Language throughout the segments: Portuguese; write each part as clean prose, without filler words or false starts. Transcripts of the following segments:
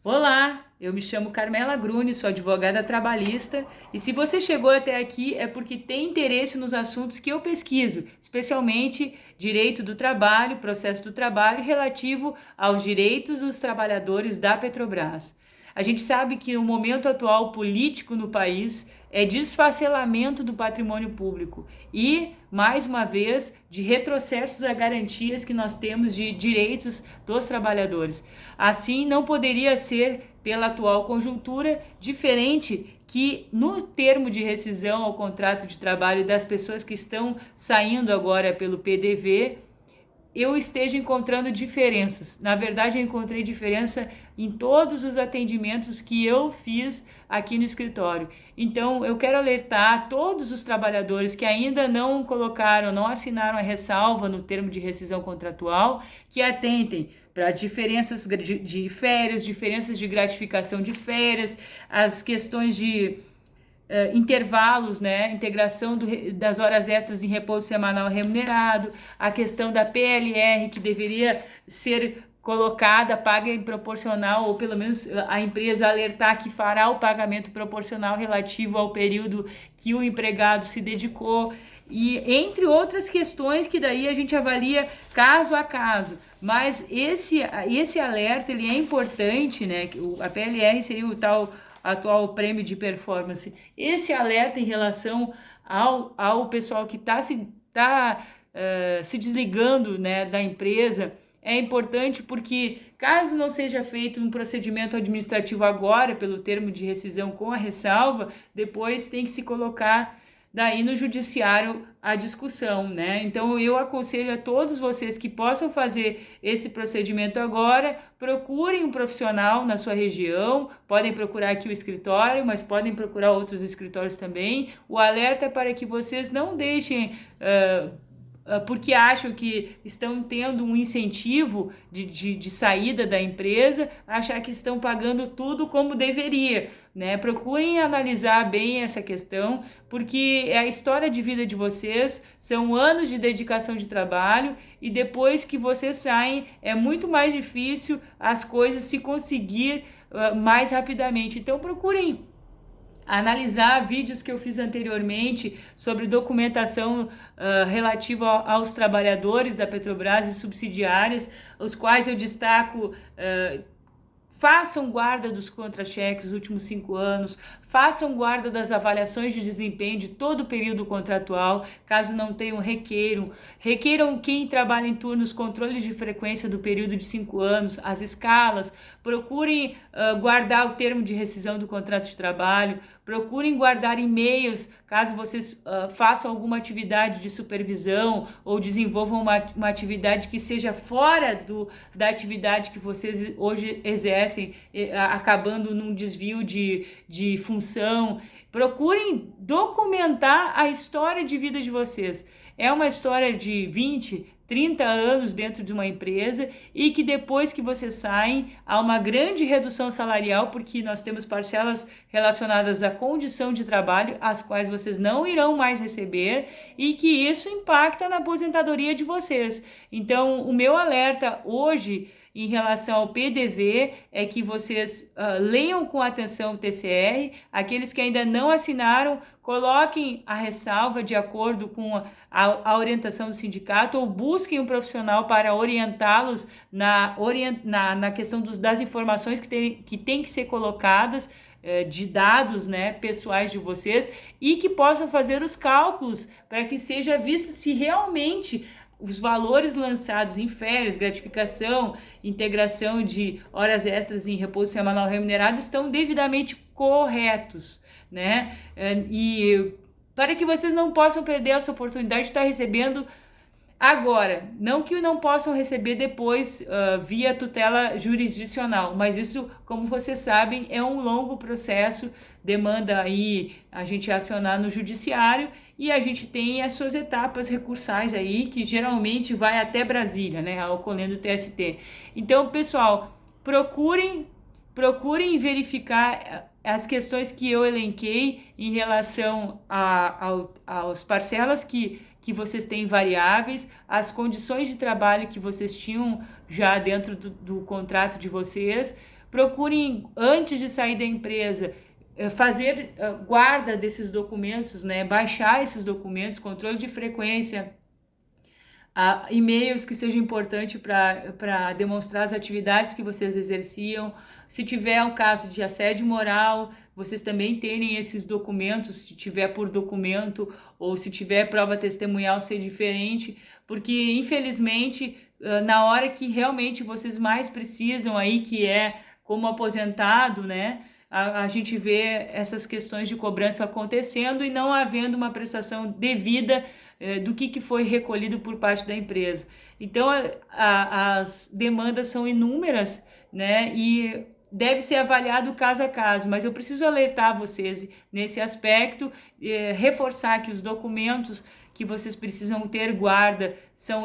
Olá, eu me chamo Carmela Grune, sou advogada trabalhista e se você chegou até aqui é porque tem interesse nos assuntos que eu pesquiso, especialmente direito do trabalho, processo do trabalho relativo aos direitos dos trabalhadores da Petrobras. A gente sabe que o momento atual político no país é de esfacelamento do patrimônio público e, mais uma vez, de retrocessos a garantias que nós temos de direitos dos trabalhadores. Assim, não poderia ser, pela atual conjuntura, diferente que no termo de rescisão ao contrato de trabalho das pessoas que estão saindo agora pelo PDV, eu esteja encontrando diferenças. Na verdade, eu encontrei diferença em todos os atendimentos que eu fiz aqui no escritório. Então, eu quero alertar todos os trabalhadores que ainda não colocaram, não assinaram a ressalva no termo de rescisão contratual, que atentem para diferenças de férias, diferenças de gratificação de férias, as questões de intervalos, né, integração das horas extras em repouso semanal remunerado, a questão da PLR que deveria ser colocada, paga em proporcional, ou pelo menos a empresa alertar que fará o pagamento proporcional relativo ao período que o empregado se dedicou, e entre outras questões que daí a gente avalia caso a caso. Mas esse alerta ele é importante, né? A PLR seria o tal atual prêmio de performance. Esse alerta em relação ao pessoal que está se desligando, né, da empresa é importante porque, caso não seja feito um procedimento administrativo agora, pelo termo de rescisão com a ressalva, depois tem que se colocar daí no judiciário a discussão, né? Então eu aconselho a todos vocês que possam fazer esse procedimento agora, procurem um profissional na sua região, podem procurar aqui o escritório, mas podem procurar outros escritórios também. O alerta é para que vocês não deixem porque acham que estão tendo um incentivo de saída da empresa, achar que estão pagando tudo como deveria, né? Procurem analisar bem essa questão, porque é a história de vida de vocês, são anos de dedicação de trabalho e depois que vocês saem é muito mais difícil as coisas se conseguir mais rapidamente. Então procurem analisar vídeos que eu fiz anteriormente sobre documentação relativa aos trabalhadores da Petrobras e subsidiárias, os quais eu destaco. Façam guarda dos contra-cheques dos últimos 5 anos, façam guarda das avaliações de desempenho de todo o período contratual, caso não tenham, requeiram quem trabalha em turnos controles de frequência do período de 5 anos, as escalas, procurem guardar o termo de rescisão do contrato de trabalho, procurem guardar e-mails, caso vocês façam alguma atividade de supervisão ou desenvolvam uma atividade que seja fora da atividade que vocês hoje exercem, acabando num desvio de função. Procurem documentar a história de vida de vocês. É uma história de 20, 30 anos dentro de uma empresa e que depois que vocês saem há uma grande redução salarial porque nós temos parcelas relacionadas à condição de trabalho as quais vocês não irão mais receber e que isso impacta na aposentadoria de vocês. Então, o meu alerta hoje em relação ao PDV é que vocês leiam com atenção o TCR, aqueles que ainda não assinaram, coloquem a ressalva de acordo com a orientação do sindicato ou busquem um profissional para orientá-los na questão das informações que tem que ser colocadas, de dados, né, pessoais de vocês e que possam fazer os cálculos para que seja visto se realmente os valores lançados em férias, gratificação, integração de horas extras em repouso semanal remunerado estão devidamente corretos, né? E para que vocês não possam perder essa oportunidade de estar recebendo agora, não que não possam receber depois via tutela jurisdicional, mas isso, como vocês sabem, é um longo processo, demanda aí a gente acionar no judiciário e a gente tem as suas etapas recursais aí, que geralmente vai até Brasília, né, ocorrendo o TST. Então, pessoal, procurem verificar as questões que eu elenquei em relação aos parcelas que vocês têm variáveis, as condições de trabalho que vocês tinham já dentro do contrato de vocês, procurem, antes de sair da empresa, fazer guarda desses documentos, né? Baixar esses documentos, controle de frequência, e-mails que sejam importantes para demonstrar as atividades que vocês exerciam. Se tiver um caso de assédio moral, vocês também terem esses documentos, se tiver por documento, ou se tiver prova testemunhal, ser diferente, porque infelizmente na hora que realmente vocês mais precisam aí, que é como aposentado, né? A gente vê essas questões de cobrança acontecendo e não havendo uma prestação devida do que foi recolhido por parte da empresa. Então, as demandas são inúmeras, né? E deve ser avaliado caso a caso, mas eu preciso alertar vocês nesse aspecto, reforçar que os documentos que vocês precisam ter guarda são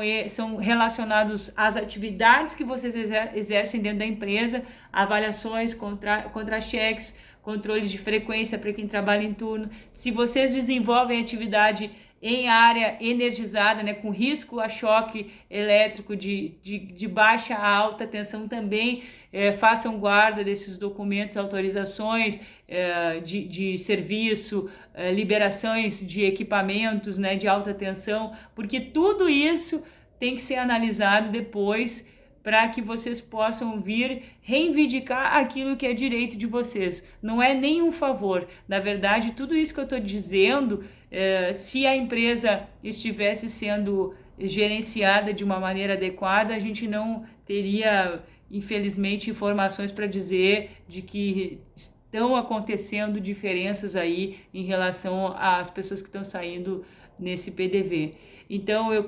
relacionados às atividades que vocês exercem dentro da empresa, avaliações, contra-cheques, controles de frequência para quem trabalha em turno. Se vocês desenvolvem atividade em área energizada, né, com risco a choque elétrico de baixa a alta tensão também, façam guarda desses documentos, autorizações de serviço, liberações de equipamentos, né, de alta tensão, porque tudo isso tem que ser analisado depois para que vocês possam vir reivindicar aquilo que é direito de vocês. Não é nenhum favor. Na verdade, tudo isso que eu estou dizendo, se a empresa estivesse sendo gerenciada de uma maneira adequada, a gente não teria, infelizmente, informações para dizer de que estão acontecendo diferenças aí em relação às pessoas que estão saindo nesse PDV. Então, eu